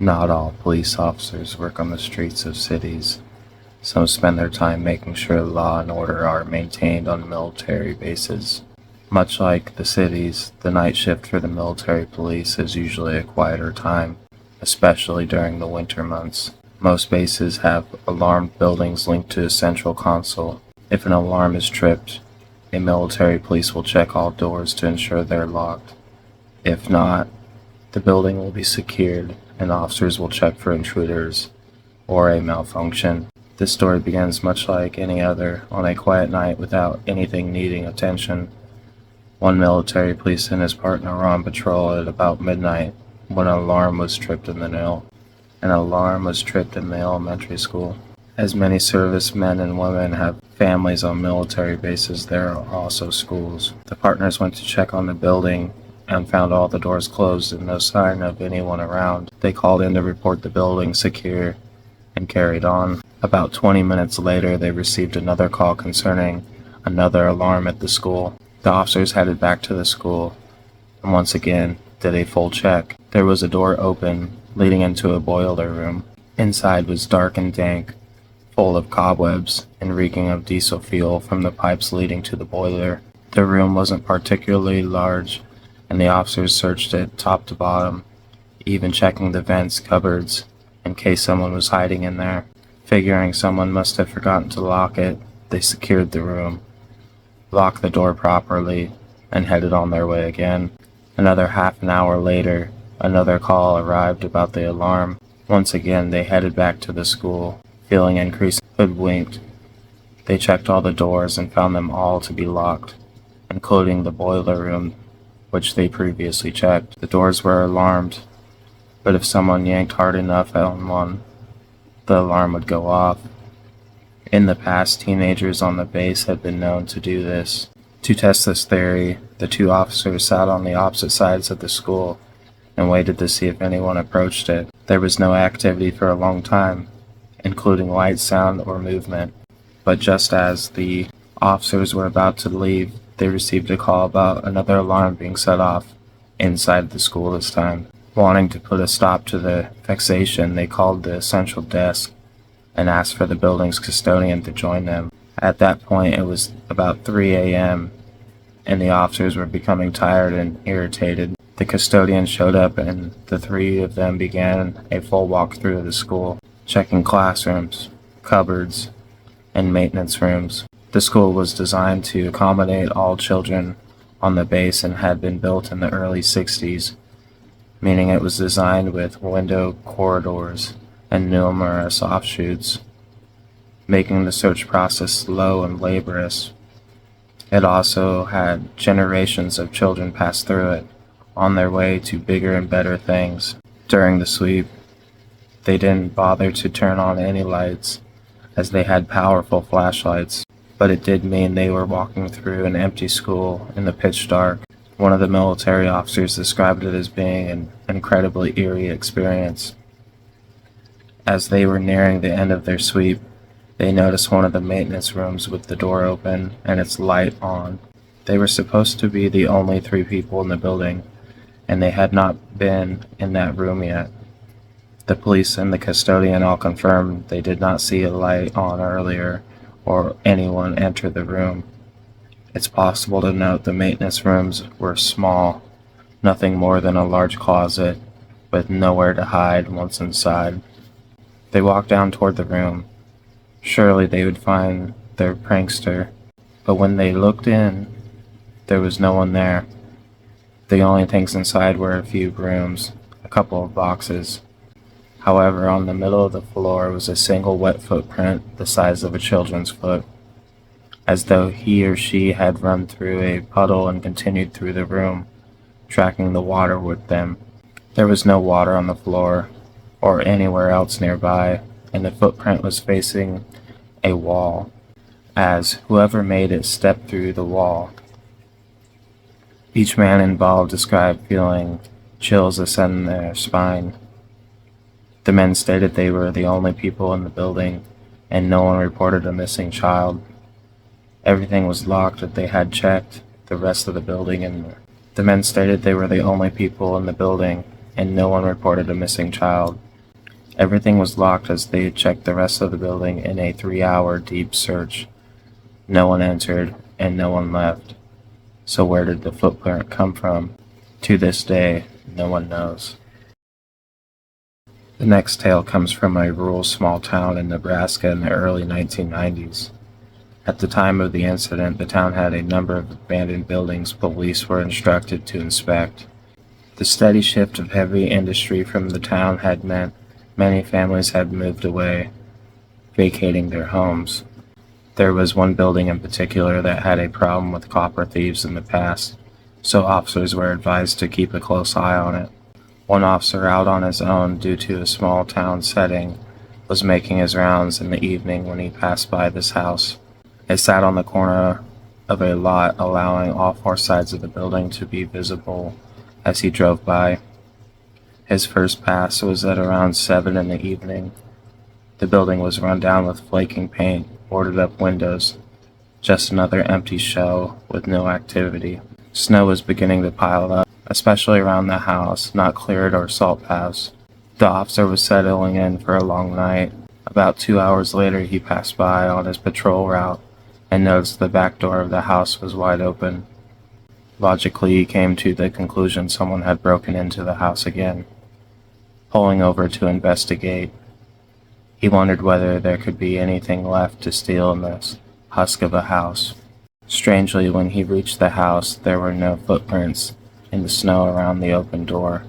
Not all police officers work on the streets of cities. Some spend their time making sure law and order are maintained on military bases. Much like the cities, the night shift for the military police is usually a quieter time, especially during the winter months. Most bases have alarmed buildings linked to a central console. If an alarm is tripped, a military police will check all doors to ensure they're locked. If not, the building will be secured and officers will check for intruders or a malfunction. This story begins much like any other, on a quiet night without anything needing attention. One military police and his partner were on patrol at about midnight when an alarm was tripped in the elementary school. As many servicemen and women have families on military bases, there are also schools. The partners went to check on the building and found all the doors closed and no sign of anyone around. They called in to report the building secure and carried on. About 20 minutes later, they received another call concerning another alarm at the school. The officers headed back to the school and once again did a full check. There was a door open leading into a boiler room. Inside was dark and dank, full of cobwebs and reeking of diesel fuel from the pipes leading to the boiler. The room wasn't particularly large, and the officers searched it top to bottom, even checking the vents, cupboards, in case someone was hiding in there. Figuring someone must have forgotten to lock it, they secured the room, locked the door properly, and headed on their way again. Another half an hour later, another call arrived about the alarm. Once again, they headed back to the school, feeling increasingly hoodwinked. They checked all the doors and found them all to be locked, including the boiler room, which they previously checked. The doors were alarmed, but if someone yanked hard enough on one, the alarm would go off. In the past, teenagers on the base had been known to do this. To test this theory, the two officers sat on the opposite sides of the school and waited to see if anyone approached it. There was no activity for a long time, including light, sound, or movement. But just as the officers were about to leave, they received a call about another alarm being set off inside the school this time. Wanting to put a stop to the vexation, they called the central desk and asked for the building's custodian to join them. At that point, it was about 3 a.m., and the officers were becoming tired and irritated. The custodian showed up, and the three of them began a full walkthrough of the school, checking classrooms, cupboards, and maintenance rooms. The school was designed to accommodate all children on the base and had been built in the early 60s, meaning it was designed with window corridors and numerous offshoots, making the search process slow and laborious. It also had generations of children pass through it, on their way to bigger and better things. During the sweep, they didn't bother to turn on any lights, as they had powerful flashlights, but it did mean they were walking through an empty school in the pitch dark. One of the military officers described it as being an incredibly eerie experience. As they were nearing the end of their sweep, they noticed one of the maintenance rooms with the door open and its light on. They were supposed to be the only 3 people in the building, and they had not been in that room yet. The police and the custodian all confirmed they did not see a light on earlier or anyone enter the room. It's possible to note the maintenance rooms were small, nothing more than a large closet, with nowhere to hide once inside. They walked down toward the room. Surely they would find their prankster, but when they looked in, there was no one there. The only things inside were a few brooms, a couple of boxes. However, on the middle of the floor was a single wet footprint the size of a children's foot, as though he or she had run through a puddle and continued through the room, tracking the water with them. There was no water on the floor or anywhere else nearby, and the footprint was facing a wall, as whoever made it stepped through the wall. Each man involved described feeling chills ascend their spine. The men stated they were the only people in the building, and no one reported a missing child. Everything was locked, but they had checked the rest of the building, and the men stated they were the only people in the building, and no one reported a missing child. Everything was locked as they checked the rest of the building in a 3-hour deep search. No one entered and no one left. So where did the footprint come from? To this day, no one knows. The next tale comes from a rural small town in Nebraska in the early 1990s. At the time of the incident, the town had a number of abandoned buildings police were instructed to inspect. The steady shift of heavy industry from the town had meant many families had moved away, vacating their homes. There was one building in particular that had a problem with copper thieves in the past, so officers were advised to keep a close eye on it. One officer, out on his own due to a small town setting, was making his rounds in the evening when he passed by this house. It sat on the corner of a lot, allowing all four sides of the building to be visible as he drove by. His first pass was at around 7 in the evening. The building was run down with flaking paint, boarded up windows, just another empty shell with no activity. Snow was beginning to pile up, especially around the house, not cleared or salt paths. The officer was settling in for a long night. About 2 hours later, he passed by on his patrol route and noticed the back door of the house was wide open. Logically, he came to the conclusion someone had broken into the house again. Pulling over to investigate, he wondered whether there could be anything left to steal in this husk of a house. Strangely, when he reached the house, there were no footprints in the snow around the open door.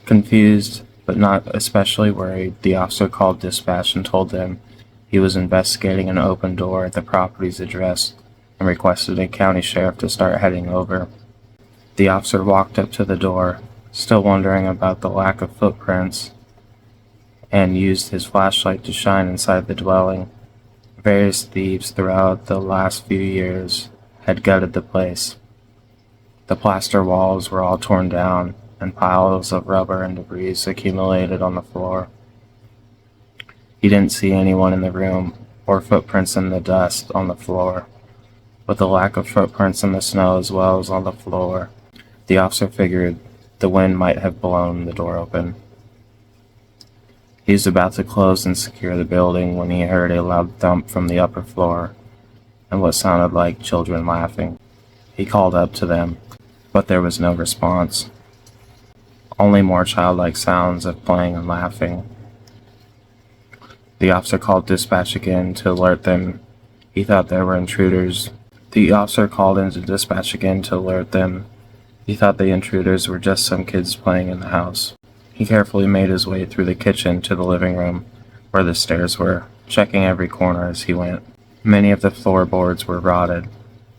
Confused, but not especially worried, the officer called dispatch and told them he was investigating an open door at the property's address and requested a county sheriff to start heading over. The officer walked up to the door, still wondering about the lack of footprints, and used his flashlight to shine inside the dwelling. Various thieves throughout the last few years had gutted the place. The plaster walls were all torn down, and piles of rubber and debris accumulated on the floor. He didn't see anyone in the room, or footprints in the dust on the floor. With the lack of footprints in the snow as well as on the floor, the officer figured the wind might have blown the door open. He was about to close and secure the building when he heard a loud thump from the upper floor and what sounded like children laughing. He called up to them, but there was no response. Only more childlike sounds of playing and laughing. The officer called dispatch again to alert them. He thought there were intruders. The officer called into dispatch again to alert them. He thought the intruders were just some kids playing in the house. He carefully made his way through the kitchen to the living room, where the stairs were, checking every corner as he went. Many of the floorboards were rotted,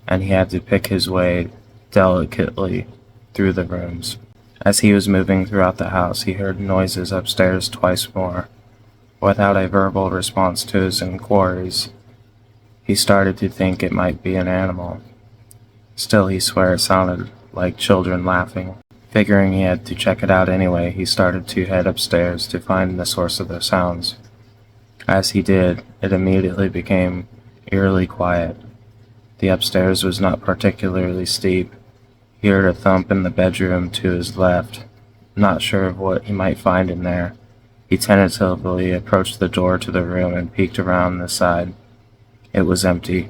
and he had to pick his way delicately through the rooms. As he was moving throughout the house, he heard noises upstairs twice more. Without a verbal response to his inquiries, he started to think it might be an animal. Still, he swore it sounded like children laughing. Figuring he had to check it out anyway, he started to head upstairs to find the source of the sounds. As he did, it immediately became eerily quiet. The upstairs was not particularly steep. He heard a thump in the bedroom to his left. Not sure of what he might find in there, he tentatively approached the door to the room and peeked around the side. It was empty,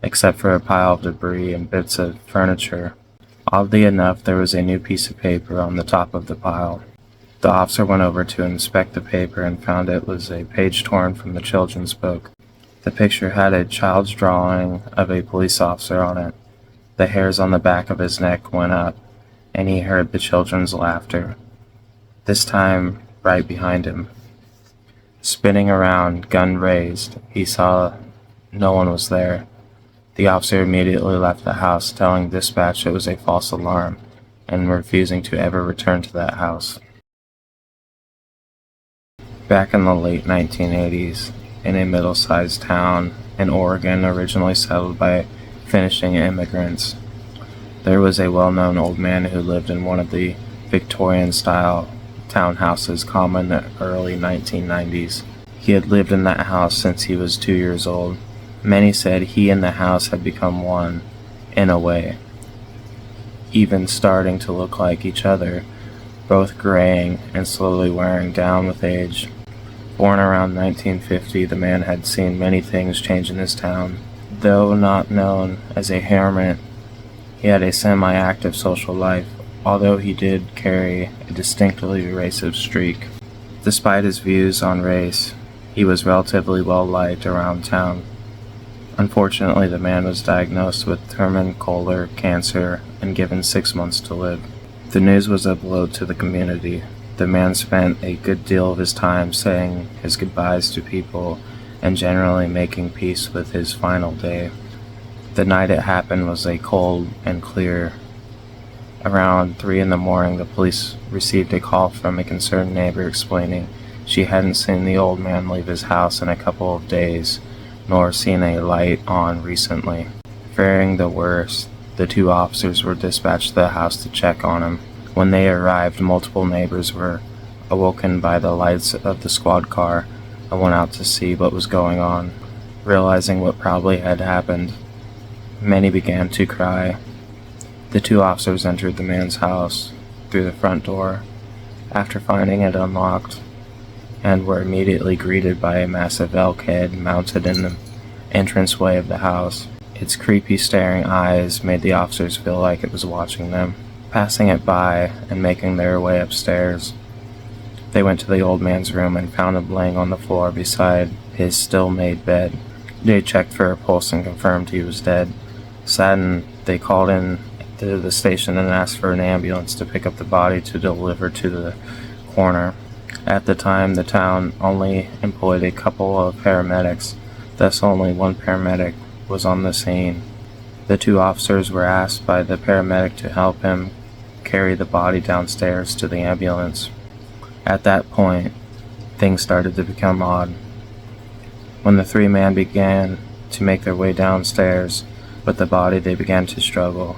except for a pile of debris and bits of furniture. Oddly enough, there was a new piece of paper on the top of the pile. The officer went over to inspect the paper and found it was a page torn from the children's book. The picture had a child's drawing of a police officer on it. The hairs on the back of his neck went up, and he heard the children's laughter, this time right behind him. Spinning around, gun raised, he saw no one was there. The officer immediately left the house, telling dispatch it was a false alarm, and refusing to ever return to that house. Back in the late 1980s, in a middle-sized town in Oregon originally settled by finishing immigrants, there was a well-known old man who lived in one of the Victorian-style townhouses common in the early 1990s. He had lived in that house since he was 2 years old. Many said he and the house had become one, in a way, even starting to look like each other, both graying and slowly wearing down with age. Born around 1950, the man had seen many things change in his town. Though not known as a hermit, he had a semi-active social life, although he did carry a distinctly racist streak. Despite his views on race, he was relatively well-liked around town. Unfortunately, the man was diagnosed with terminal cancer and given 6 months to live. The news was a blow to the community. The man spent a good deal of his time saying his goodbyes to people and generally making peace with his final day. The night it happened was a cold and clear. Around 3 in the morning, the police received a call from a concerned neighbor explaining she hadn't seen the old man leave his house in a couple of days, nor seen a light on recently. Fearing the worst, the 2 officers were dispatched to the house to check on him. When they arrived, multiple neighbors were awoken by the lights of the squad car and went out to see what was going on. Realizing what probably had happened, many began to cry. The 2 officers entered the man's house through the front door, after finding it unlocked, and were immediately greeted by a massive elk head mounted in the entranceway of the house. Its creepy staring eyes made the officers feel like it was watching them. Passing it by and making their way upstairs, they went to the old man's room and found him laying on the floor beside his still-made bed. They checked for a pulse and confirmed he was dead. Saddened, they called in to the station and asked for an ambulance to pick up the body to deliver to the coroner. At the time, the town only employed a couple of paramedics, thus only 1 paramedic was on the scene. The 2 officers were asked by the paramedic to help him carry the body downstairs to the ambulance. At that point, things started to become odd. When the 3 men began to make their way downstairs with the body, they began to struggle.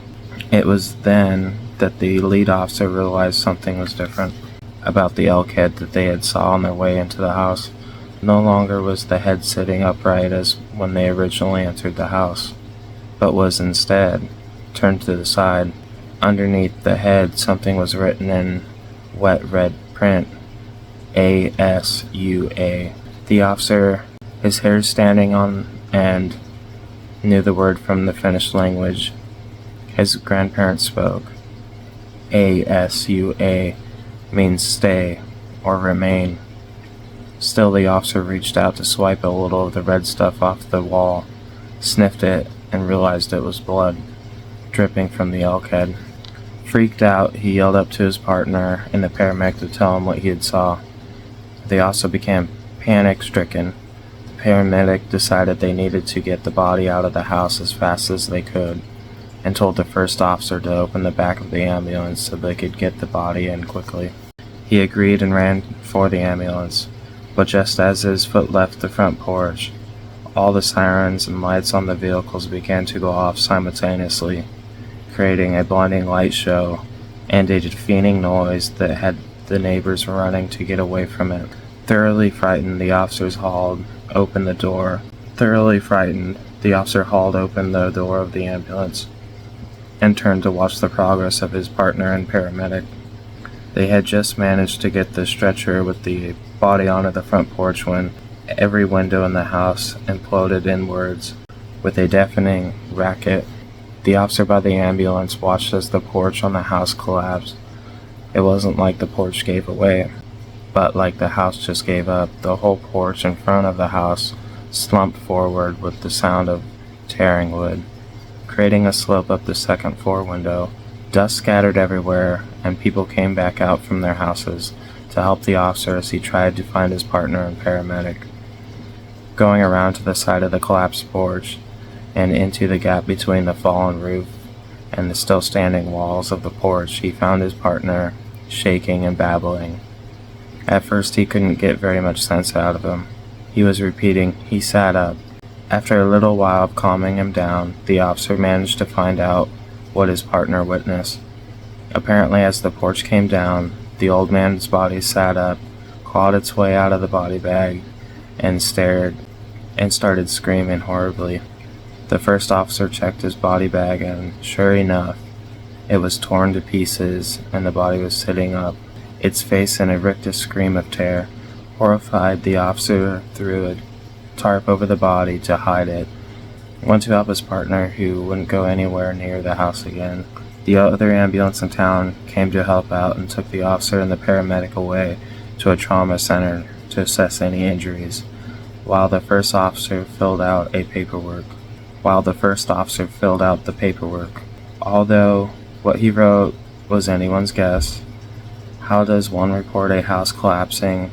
It was then that the lead officer realized something was different about the elk head that they had saw on their way into the house. No longer was the head sitting upright as when they originally entered the house, but was instead turned to the side. Underneath the head, something was written in wet red print, ASUA. The officer, his hair standing on end, knew the word from the Finnish language. His grandparents spoke. ASUA means stay or remain. Still, the officer reached out to swipe a little of the red stuff off the wall, sniffed it, and realized it was blood, dripping from the elk head. Freaked out, he yelled up to his partner and the paramedic to tell him what he had saw. They also became panic-stricken. The paramedic decided they needed to get the body out of the house as fast as they could, and told the first officer to open the back of the ambulance so they could get the body in quickly. He agreed and ran for the ambulance, but just as his foot left the front porch, all the sirens and lights on the vehicles began to go off simultaneously, creating a blinding light show and a deafening noise that had the neighbors running to get away from it. Thoroughly frightened, the officer hauled open the door of the ambulance and turned to watch the progress of his partner and paramedic. They had just managed to get the stretcher with the body onto the front porch when every window in the house imploded inwards with a deafening racket. The officer by the ambulance watched as the porch on the house collapsed. It wasn't like the porch gave away, but like the house just gave up. The whole porch in front of the house slumped forward with the sound of tearing wood, creating a slope up the second floor window. Dust scattered everywhere, and people came back out from their houses to help the officer as he tried to find his partner and paramedic. Going around to the side of the collapsed porch and into the gap between the fallen roof and the still standing walls of the porch, he found his partner shaking and babbling. At first he couldn't get very much sense out of him. He was repeating, "He sat up." After a little while of calming him down, the officer managed to find out what his partner witnessed. Apparently, as the porch came down, the old man's body sat up, clawed its way out of the body bag, and started screaming horribly. The first officer checked his body bag, and sure enough, it was torn to pieces and the body was sitting up, its face in a rictus scream of terror, Horrified, the officer threw a tarp over the body to hide it. He went to help his partner, who wouldn't go anywhere near the house again. The other ambulance in town came to help out and took the officer and the paramedic away to a trauma center to assess any injuries, while the first officer filled out the paperwork. Although what he wrote was anyone's guess. How does one report a house collapsing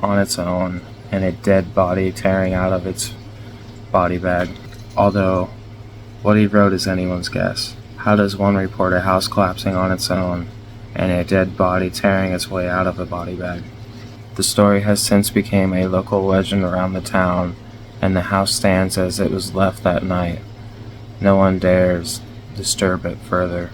on its own and a dead body tearing out of its body bag? Although what he wrote is anyone's guess. How does one report a house collapsing on its own and a dead body tearing its way out of a body bag? The story has since become a local legend around the town, and the house stands as it was left that night. No one dares disturb it further.